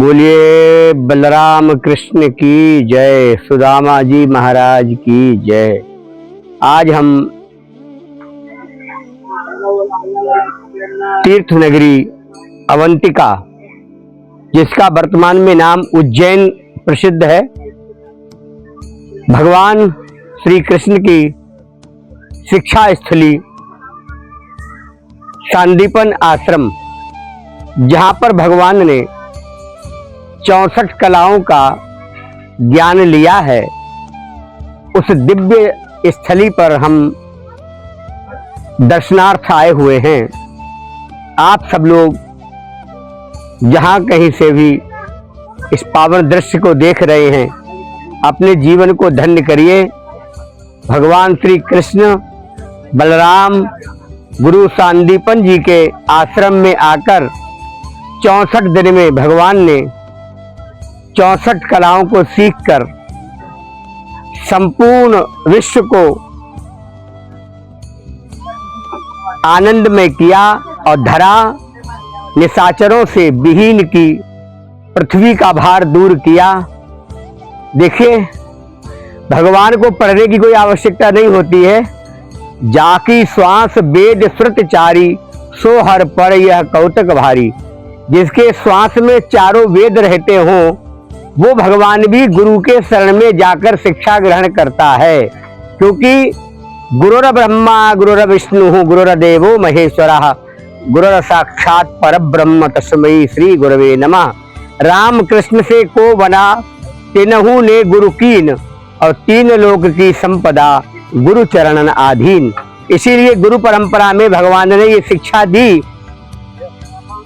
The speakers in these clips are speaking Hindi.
बोलिए बलराम कृष्ण की जय, सुदामा जी महाराज की जय। आज हम तीर्थ नगरी अवंतिका, जिसका वर्तमान में नाम उज्जैन प्रसिद्ध है, भगवान श्री कृष्ण की शिक्षा स्थली सांदीपन आश्रम, जहां पर भगवान ने 64 कलाओं का ज्ञान लिया है, उस दिव्य स्थली पर हम दर्शनार्थ आए हुए हैं। आप सब लोग जहां कहीं से भी इस पावन दृश्य को देख रहे हैं, अपने जीवन को धन्य करिए। भगवान श्री कृष्ण बलराम गुरु सांदीपन जी के आश्रम में आकर 64 दिन में भगवान ने 64 कलाओं को सीखकर संपूर्ण विश्व को आनंद में किया और धरा निशाचरों से विहीन की, पृथ्वी का भार दूर किया। देखिए, भगवान को पढ़ने की कोई आवश्यकता नहीं होती है। जाकी श्वास वेद श्रुत चारी, सो हर पर यह कौतक भारी। जिसके श्वास में चारों वेद रहते हों, वो भगवान भी गुरु के शरण में जाकर शिक्षा ग्रहण करता है, क्योंकि गुरुर ब्रह्मा गुरुर विष्णु गुरुर्देवो महेश्वरः, गुरुर साक्षात परब्रह्म तस्मै श्री गुरवे नमः। राम कृष्ण से को बना तिनहु ने गुरु कीन, और तीन लोक की संपदा गुरु चरणन आधीन। इसीलिए गुरु परंपरा में भगवान ने ये शिक्षा दी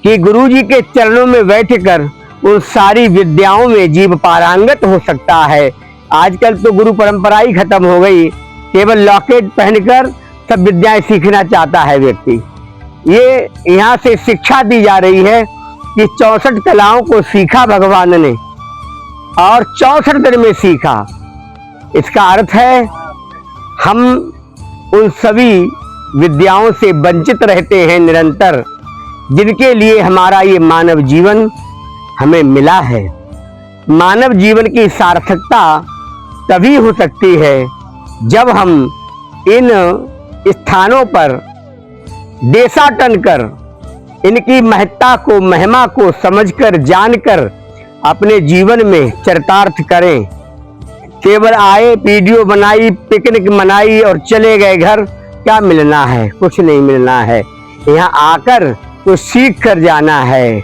कि गुरु जी के चरणों में बैठकर उन सारी विद्याओं में जीव पारंगत हो सकता है। आजकल तो गुरु परंपरा ही खत्म हो गई, केवल लॉकेट पहनकर सब विद्याएं सीखना चाहता है व्यक्ति। ये यहाँ से शिक्षा दी जा रही है कि 64 कलाओं को सीखा भगवान ने और 64 दिन में सीखा। इसका अर्थ है हम उन सभी विद्याओं से वंचित रहते हैं निरंतर, जिनके लिए हमारा ये मानव जीवन हमें मिला है। मानव जीवन की सार्थकता तभी हो सकती है जब हम इन स्थानों पर देशाटन कर, इनकी महत्ता को, महिमा को समझकर, जानकर अपने जीवन में चरितार्थ करें। केवल आए, वीडियो बनाई, पिकनिक मनाई और चले गए घर, क्या मिलना है? कुछ नहीं मिलना है। यहाँ आकर तो सीख कर जाना है,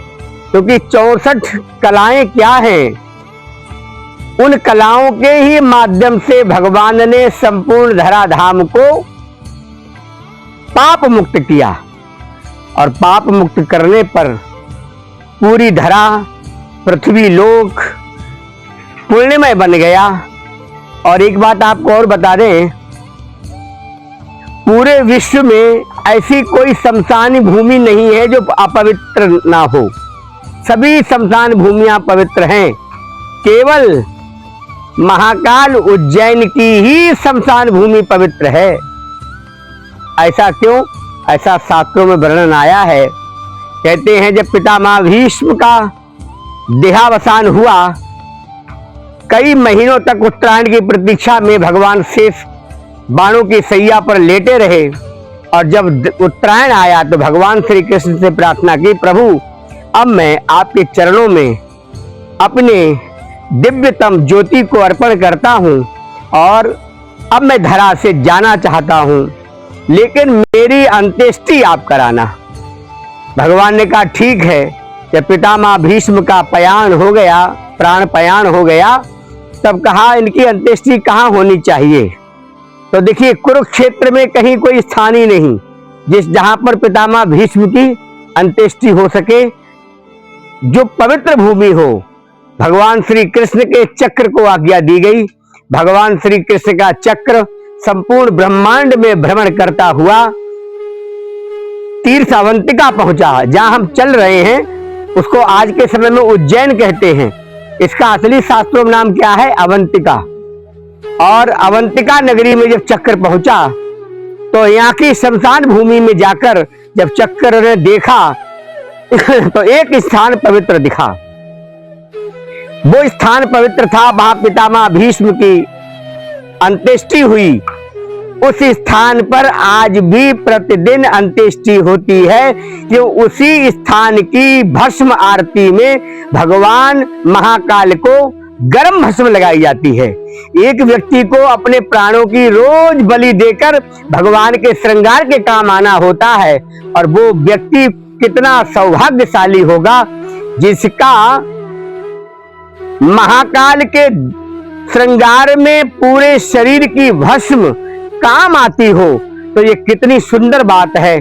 क्योंकि 64 कलाएं क्या हैं? उन कलाओं के ही माध्यम से भगवान ने संपूर्ण धराधाम को पाप मुक्त किया, और पाप मुक्त करने पर पूरी धरा, पृथ्वी लोक पुण्यमय बन गया। और एक बात आपको और बता दें, पूरे विश्व में ऐसी कोई शमशान भूमि नहीं है जो अपवित्र ना हो। सभी शमशान भूमियां पवित्र हैं। केवल महाकाल उज्जैन की ही शमशान भूमि पवित्र है। ऐसा क्यों? ऐसा शास्त्रों में वर्णन आया है। कहते हैं जब पितामह भीष्म का देहावसान हुआ, कई महीनों तक उत्तरायण की प्रतीक्षा में भगवान शेष बाणों की सैया पर लेटे रहे, और जब उत्तरायण आया तो भगवान श्री कृष्ण से प्रार्थना की, प्रभु अब मैं आपके चरणों में अपने दिव्यतम ज्योति को अर्पण करता हूँ, और अब मैं धरा से जाना चाहता हूँ, लेकिन मेरी अंत्येष्टि आप कराना। भगवान ने कहा ठीक है। जब पितामह भीष्म का पयान हो गया, प्राण पयान हो गया, तब कहा इनकी अंत्येष्टि कहाँ होनी चाहिए? तो देखिए, कुरुक्षेत्र में कहीं कोई स्थान ही नहीं जहां पर पितामह भीष्म की अंत्येष्टि हो सके, जो पवित्र भूमि हो। भगवान श्री कृष्ण के चक्र को आज्ञा दी गई। भगवान श्री कृष्ण का चक्र संपूर्ण ब्रह्मांड में भ्रमण करता हुआ तीर्थ अवंतिका पहुंचा। जहां हम चल रहे हैं उसको आज के समय में उज्जैन कहते हैं। इसका असली शास्त्रों में नाम क्या है? अवंतिका। और अवंतिका नगरी में जब चक्र पहुंचा तो यहाँ की शमशान भूमि में जाकर जब चक्र ने देखा तो एक स्थान पवित्र दिखा। वो स्थान पवित्र था, वहां पितामह भीष्म की अंत्येष्टि हुई। उस स्थान पर आज भी प्रतिदिन अंत्येष्टि होती है कि उसी स्थान की भस्म आरती में भगवान महाकाल को गर्म भस्म लगाई जाती है। एक व्यक्ति को अपने प्राणों की रोज बलि देकर भगवान के श्रृंगार के काम आना होता है, और वो व्यक्ति कितना सौभाग्यशाली होगा जिसका महाकाल के श्रृंगार में पूरे शरीर की भस्म काम आती हो। तो ये कितनी सुंदर बात है।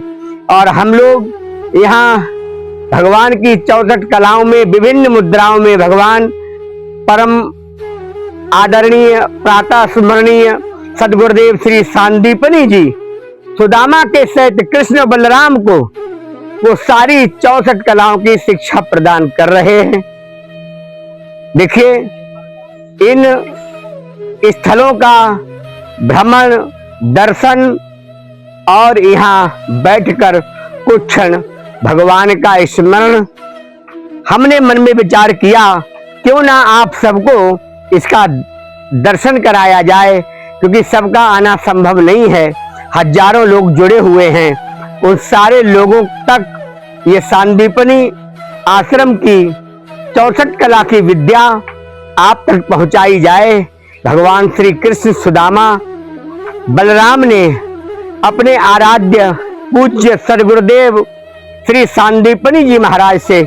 और हम लोग यहाँ भगवान की 64 कलाओं में, विभिन्न मुद्राओं में भगवान परम आदरणीय प्रातः स्मरणीय सदगुरुदेव श्री सांदीपनी जी सुदामा के सहित कृष्ण बलराम को वो सारी 64 कलाओं की शिक्षा प्रदान कर रहे हैं। देखिए, इन स्थलों का भ्रमण, दर्शन और यहाँ बैठकर कुछ क्षण भगवान का स्मरण, हमने मन में विचार किया क्यों ना आप सबको इसका दर्शन कराया जाए, क्योंकि सबका आना संभव नहीं है। हजारों लोग जुड़े हुए हैं, उन सारे लोगों तक ये सांदीपनी आश्रम की 64 कला की विद्या आप तक पहुंचाई जाए। भगवान श्री कृष्ण सुदामा बलराम ने अपने आराध्य पूज्य सदगुरुदेव श्री सांदीपनी जी महाराज से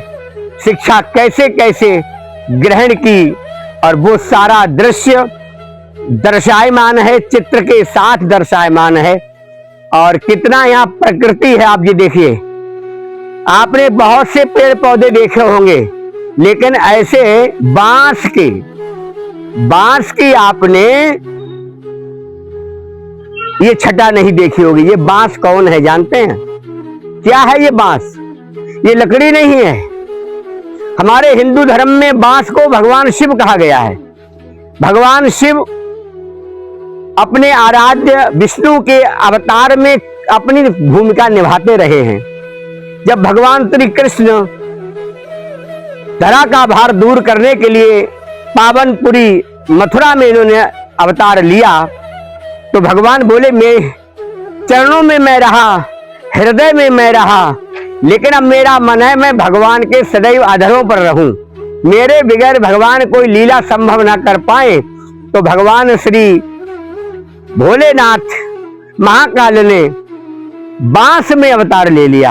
शिक्षा कैसे कैसे ग्रहण की, और वो सारा दृश्य दर्शायमान है, चित्र के साथ दर्शायमान है। और कितना यहाँ प्रकृति है, आप ये देखिए। आपने बहुत से पेड़ पौधे देखे होंगे, लेकिन ऐसे बांस की आपने ये छटा नहीं देखी होगी। ये बांस कौन है जानते हैं? क्या है ये बांस? ये लकड़ी नहीं है। हमारे हिंदू धर्म में बांस को भगवान शिव कहा गया है। भगवान शिव अपने आराध्य विष्णु के अवतार में अपनी भूमिका निभाते रहे हैं। जब भगवान श्री कृष्ण धरा का भार दूर करने के लिए पावनपुरी मथुरा में इन्होंने अवतार लिया, तो भगवान बोले मैं चरणों में मैं रहा, हृदय में मैं रहा, लेकिन अब मेरा मन है मैं भगवान के सदैव अधरों पर रहूं। मेरे बगैर भगवान कोई लीला संभव ना कर पाए। तो भगवान श्री भोलेनाथ महाकाल ने बांस में अवतार ले लिया,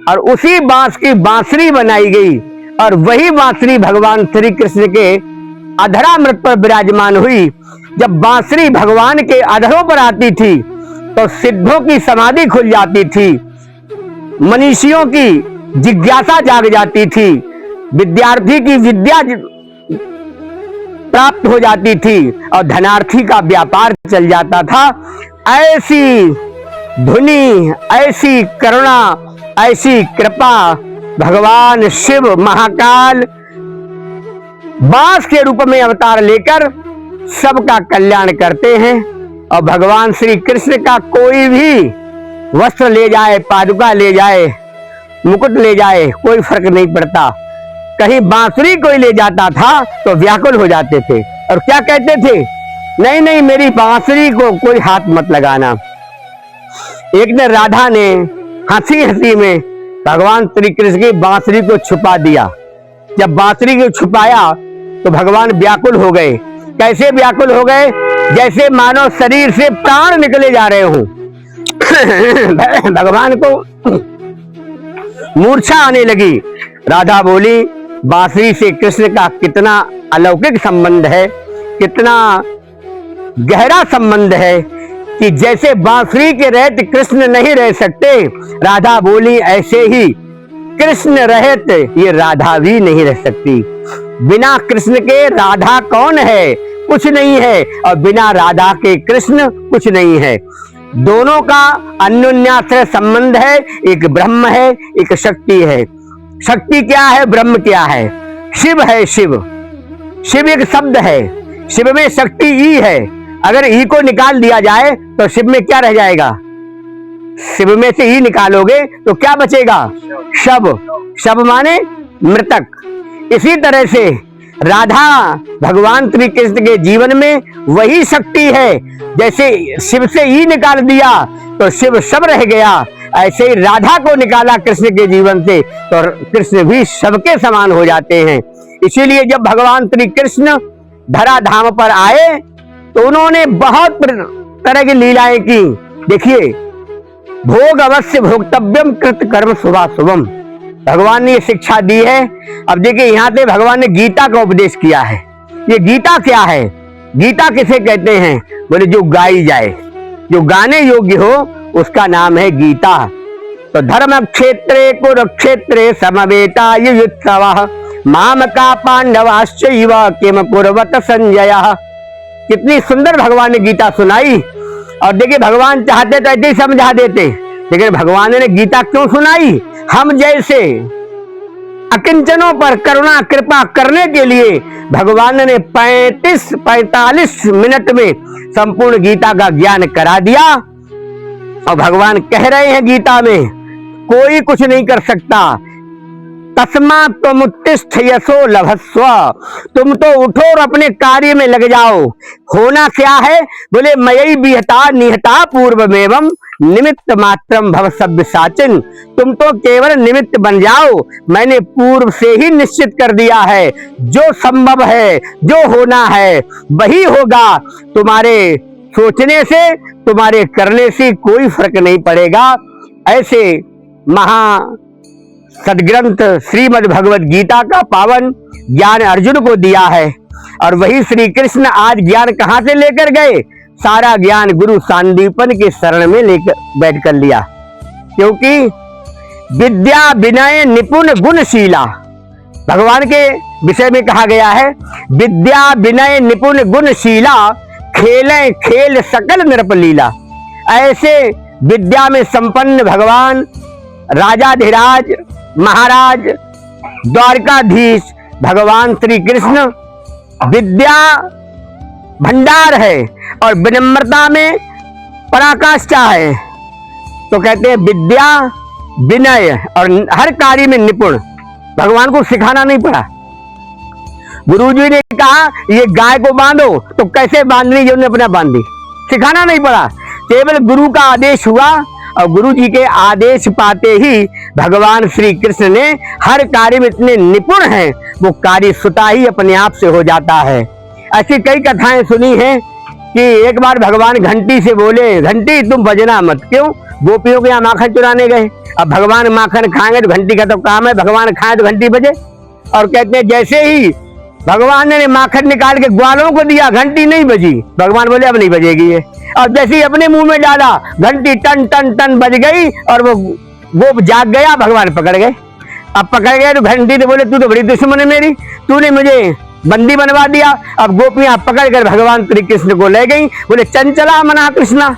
और उसी बांस की बांसुरी बनाई गई, और वही बांसुरी भगवान श्री कृष्ण के अधरामृत पर विराजमान हुई। जब बांसुरी भगवान के अधरों पर आती थी तो सिद्धों की समाधि खुल जाती थी, मनीषियों की जिज्ञासा जाग जाती थी, विद्यार्थी की विद्या प्राप्त हो जाती थी, और धनार्थी का व्यापार चल जाता था। ऐसी धुनी, ऐसी करुणा, ऐसी कृपा भगवान शिव महाकाल बांस के रूप में अवतार लेकर सबका कल्याण करते हैं। और भगवान श्री कृष्ण का कोई भी वस्त्र ले जाए, पादुका ले जाए, मुकुट ले जाए, कोई फर्क नहीं पड़ता। कहीं बांसुरी कोई ले जाता था तो व्याकुल हो जाते थे, और क्या कहते थे? नहीं नहीं, मेरी बांसुरी को कोई हाथ मत लगाना। एक ने राधा ने हंसी हंसी में भगवान श्री कृष्ण की बांसुरी को छुपा दिया। जब बांसुरी को छुपाया तो भगवान व्याकुल हो गए। कैसे व्याकुल हो गए? जैसे मानो शरीर से प्राण निकले जा रहे हों। भगवान को मूर्छा आने लगी। राधा बोली, बांसुरी से कृष्ण का कितना अलौकिक संबंध है, कितना गहरा संबंध है कि जैसे बांसुरी के रहित कृष्ण नहीं रह सकते, राधा बोली ऐसे ही कृष्ण रहित ये राधा भी नहीं रह सकती। बिना कृष्ण के राधा कौन है? कुछ नहीं है, और बिना राधा के कृष्ण कुछ नहीं है। दोनों का अन्योन्याश्रय संबंध है। एक ब्रह्म है, एक शक्ति है। शक्ति क्या है? ब्रह्म क्या है? शिव है। शिव एक शब्द है। शिव में शक्ति ई है। अगर ई को निकाल दिया जाए तो शिव में क्या रह जाएगा? शिव में से ही निकालोगे तो क्या बचेगा? शव। शव माने मृतक। इसी तरह से राधा भगवान श्री कृष्ण के जीवन में वही शक्ति है। जैसे शिव से ही निकाल दिया तो शिव शव रह गया, ऐसे ही राधा को निकाला कृष्ण के जीवन से तो कृष्ण भी शव के समान हो जाते हैं। इसीलिए जब भगवान श्री कृष्ण धरा धाम पर आए तो उन्होंने बहुत तरह की लीलाएं की। देखिए, भोग अवश्य भोक्तव्यम कृत कर्म शुभाशुभम, भगवान ने ये शिक्षा दी है। अब देखिए, यहाँ से भगवान ने गीता का उपदेश किया है। ये गीता क्या है? गीता किसे कहते हैं? बोले जो गाई जाए, जो गाने योग्य हो उसका नाम है गीता। तो धर्म क्षेत्रे कुरुक्षेत्रे समवेता युयुत्सवः माम का पांडवाश्चैव किम कुर्वत संजय। कितनी सुंदर भगवान ने गीता सुनाई। और देखिए, भगवान चाहते तो ऐसे ही समझा देते, लेकिन भगवान ने गीता क्यों सुनाई? हम जैसे अकिंचनों पर करुणा कृपा करने के लिए भगवान ने 45 मिनट में संपूर्ण गीता का ज्ञान करा दिया। और भगवान कह रहे हैं गीता में, कोई कुछ नहीं कर सकता। तस्मात् त्वमुत्तिष्ठ यशो लभस्व, तुम तो उठो और अपने कार्य में लग जाओ। होना क्या है? बोले मयि विहता निहता पूर्वमेवं निमित्त मात्रम भव सव्यसाचिन, तुम तो केवल निमित्त बन जाओ। मैंने पूर्व से ही निश्चित कर दिया है, जो संभव है, जो होना है वही होगा। तुम्हारे सोचने से, तुम्हारे करने से कोई फर्क नहीं पड़ेगा। ऐसे महा सदग्रंथ श्रीमद् भगवद गीता का पावन ज्ञान अर्जुन को दिया है। और वही श्री कृष्ण आज ज्ञान कहां से लेकर गए? सारा ज्ञान गुरु सांदीपन के शरण में लेकर बैठ कर लिया। क्योंकि विद्या विनय निपुण गुणशीला, भगवान के विषय में कहा गया है, विद्या विनय निपुण गुणशीला खेलें खेल सकल नृपलीला। ऐसे विद्या में संपन्न भगवान राजाधिराज महाराज द्वारकाधीश भगवान श्री कृष्ण विद्या भंडार है और विनम्रता में पराकाष्ठा है। तो कहते हैं विद्या विनय और हर कार्य में निपुण। भगवान को सिखाना नहीं पड़ा। गुरुजी ने कहा ये गाय को बांधो, तो कैसे बांधनी ये उन्होंने अपना बांधी, सिखाना नहीं पड़ा। केवल गुरु का आदेश हुआ और गुरु जी के आदेश पाते ही भगवान श्री कृष्ण ने हर कार्य में इतने निपुण हैं, वो कार्य स्वतः ही अपने आप से हो जाता है। ऐसी कई कथाएं सुनी हैं कि एक बार भगवान घंटी से बोले, घंटी तुम बजना मत। क्यों? गोपियों के यहाँ माखन चुराने गए। अब भगवान माखन खाएंगे तो घंटी का तो काम है, भगवान खाए तो घंटी बजे। और कहते हैं जैसे ही भगवान ने माखन निकाल के ग्वालों को दिया, घंटी नहीं बजी। भगवान बोले अब नहीं बजेगी ये। और जैसे ही अपने मुंह में डाला, घंटी टन टन टन बज गई और वो गोप जाग गया। भगवान पकड़ गए। अब पकड़ गए तो घंटी तो बोले तू तो बड़ी दुश्मन है मेरी, तूने मुझे बंदी बनवा दिया। अब गोपियां पकड़ कर भगवान श्री कृष्ण को ले गई। बोले चंचला मना कृष्णा,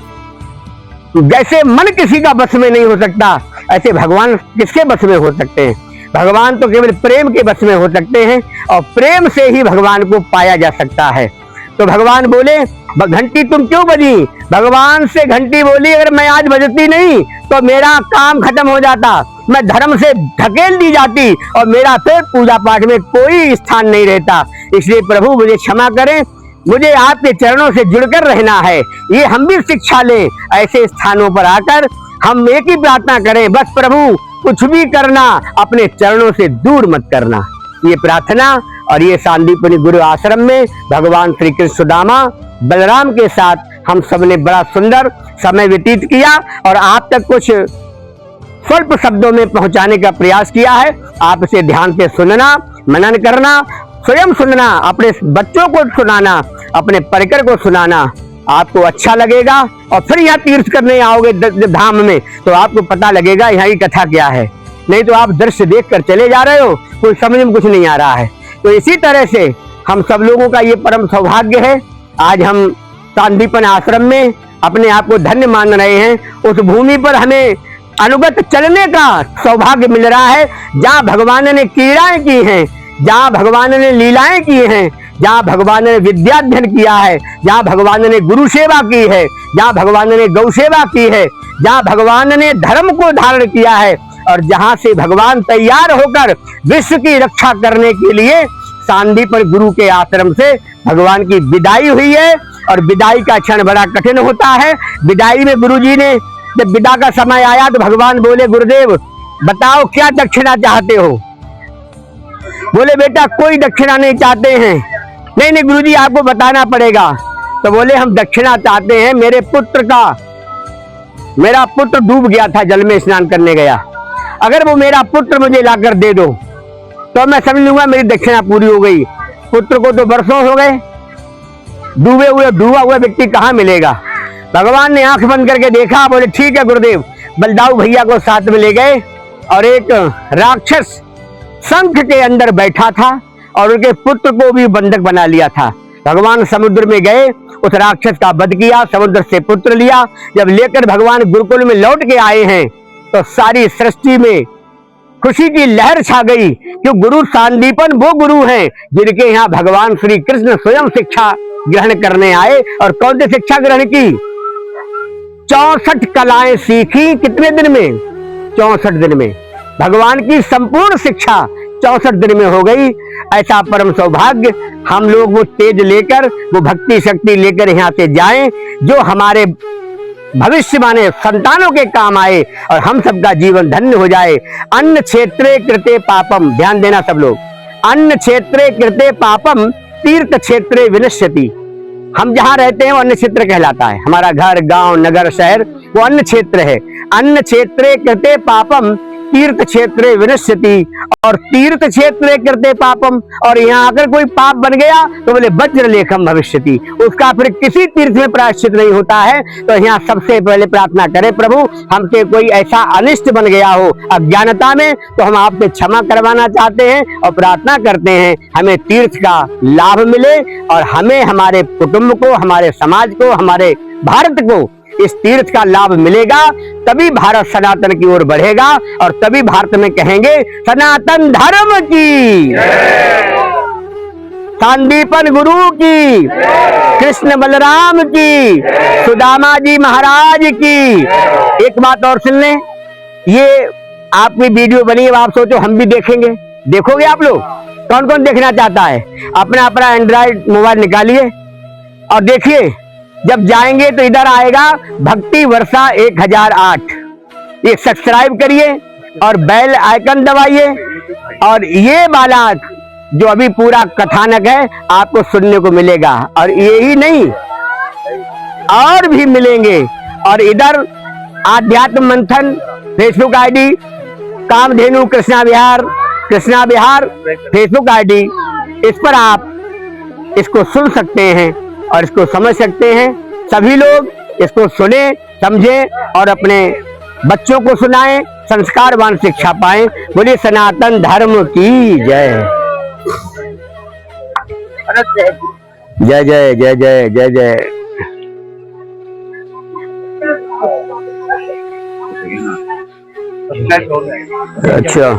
जैसे मन किसी का बस में नहीं हो सकता, ऐसे भगवान किसके बस में हो सकते हैं? भगवान तो केवल प्रेम के बस में हो सकते हैं और प्रेम से ही भगवान को पाया जा सकता है। तो भगवान बोले घंटी तुम क्यों बजी? भगवान से घंटी बोली अगर मैं आज बजती नहीं तो मेरा काम खत्म हो जाता, मैं धर्म से ढकेल दी जाती और मेरा फिर पूजा पाठ में कोई स्थान नहीं रहता। इसलिए प्रभु मुझे क्षमा करें, मुझे आपके चरणों से जुड़कर रहना है। ये हम भी शिक्षा लें, ऐसे स्थानों पर आकर हम एक ही प्रार्थना करें, बस प्रभु कुछ भी करना अपने चरणों से दूर मत करना। ये प्रार्थना और ये सांदीपनि गुरु आश्रम में भगवान श्री कृष्ण सुदामा बलराम के साथ हम सब ने बड़ा सुंदर समय व्यतीत किया और आप तक कुछ स्वल्प शब्दों में पहुंचाने का प्रयास किया है। आप इसे ध्यान से सुनना, मनन करना, स्वयं सुनना, अपने बच्चों को सुनाना, अपने परिकर को सुनाना, आपको अच्छा लगेगा। और फिर यहाँ तीर्थ करने आओगे धाम में तो आपको पता लगेगा यहाँ की कथा क्या है। नहीं तो आप दृश्य देख कर चले जा रहे हो, कोई समझ में कुछ नहीं आ रहा है। तो इसी तरह से हम सब लोगों का ये परम सौभाग्य है, आज हम सांदीपन आश्रम में अपने आप को धन्य मान रहे हैं। उस भूमि पर हमें अनुगत चलने का सौभाग्य मिल रहा है जहाँ भगवान ने क्रीड़ाएं की हैं, जहाँ भगवान ने लीलाएं की हैं, जहाँ भगवान ने विद्याध्ययन किया है, जहाँ भगवान ने गुरु सेवा की है, जहाँ भगवान ने गौ सेवा की है, जहाँ भगवान ने धर्म को धारण किया है, और जहाँ से भगवान तैयार होकर विश्व की रक्षा करने के लिए सांदीपन गुरु के आश्रम से भगवान की विदाई हुई है। और विदाई का क्षण बड़ा कठिन होता है। विदाई में गुरुजी ने जब विदा का समय आया तो भगवान बोले, गुरुदेव बताओ क्या दक्षिणा चाहते हो? बोले, बेटा कोई दक्षिणा नहीं चाहते हैं। नहीं नहीं गुरुजी आपको बताना पड़ेगा। तो बोले, हम दक्षिणा चाहते हैं मेरे पुत्र का। मेरा पुत्र डूब गया था, जल में स्नान करने गया, अगर वो मेरा पुत्र मुझे लाकर दे दो तो मैं समझ लूंगा मेरी दक्षिणा पूरी हो गई। पुत्र को तो वर्षों हो गए, डूबा हुआ व्यक्ति कहाँ मिलेगा। भगवान ने आंख बंद करके देखा, बोले ठीक है गुरुदेव। बलदाऊ भैया को साथ में ले गए और एक राक्षस शंख के अंदर बैठा था और उनके पुत्र को भी बंधक बना लिया था। भगवान समुद्र में गए, उस राक्षस का वध किया, समुद्र से पुत्र लिया। जब लेकर भगवान गुरुकुल में लौट के आए हैं तो सारी सृष्टि में खुशी की लहर छा गई, क्यों गुरु सांदीपन वो गुरु हैं जिनके यहाँ भगवान श्री कृष्ण स्वयं शिक्षा ग्रहण करने आए। और कौन सी शिक्षा ग्रहण की? 64 कलाएं सीखी। कितने दिन में? 64 दिन में। भगवान की संपूर्ण शिक्षा 64 दिन में हो गई। ऐसा परम सौभाग्य हम लोग वो तेज लेकर, वो भक्ति शक्ति लेकर यहाँ से जाएं जो हमारे भविष्य माने संतानों के काम आए और हम सबका जीवन धन्य हो जाए। अन्न क्षेत्रे कृते पापम, ध्यान देना सब लोग, अन्न क्षेत्रे कृते पापम तीर्थ क्षेत्रे विनश्यति। हम जहाँ रहते हैं वो अन्न क्षेत्र कहलाता है। हमारा घर, गांव, नगर, शहर वो अन्न क्षेत्र है। अन्न क्षेत्रे कृते पापम तीर्थ क्षेत्रे विनश्यति। और तीर्थ क्षेत्रे कृते पापम, और यहाँ अगर कोई पाप बन गया तो बोले वज्र लेखम भविष्यति, उसका फिर किसी तीर्थ में प्रायश्चित नहीं होता है। तो यहाँ सबसे पहले प्रार्थना करें, प्रभु हमसे कोई ऐसा अनिष्ट बन गया हो अज्ञानता में तो हम आपसे क्षमा करवाना चाहते हैं और प्रार्थना करते हैं हमें तीर्थ का लाभ मिले और हमें, हमारे कुटुंब को, हमारे समाज को, हमारे भारत को इस तीर्थ का लाभ मिलेगा, तभी भारत सनातन की ओर बढ़ेगा और तभी भारत में कहेंगे सनातन धर्म की, सांदीपन गुरु की, कृष्ण बलराम की, सुदामा जी महाराज की। एक बात और सुन लें, ये आपकी वीडियो बनी है, आप सोचो हम भी देखेंगे। देखोगे आप लोग? कौन कौन देखना चाहता है? अपना अपना एंड्रॉइड मोबाइल निकालिए और देखिए। जब जाएंगे तो इधर आएगा भक्ति वर्षा 1008, ये सब्सक्राइब करिए और बेल आइकन दबाइए। और ये वाला जो अभी पूरा कथानक है आपको सुनने को मिलेगा, और यही नहीं और भी मिलेंगे। और इधर आध्यात्म मंथन फेसबुक आईडी, कामधेनु कृष्णा विहार फेसबुक आईडी, इस पर आप इसको सुन सकते हैं और इसको समझ सकते हैं। सभी लोग इसको सुने, समझें और अपने बच्चों को सुनाएं, संस्कारवान शिक्षा पाएं। बोलिए सनातन धर्म की जय। जय जय जय जय जय जय। अच्छा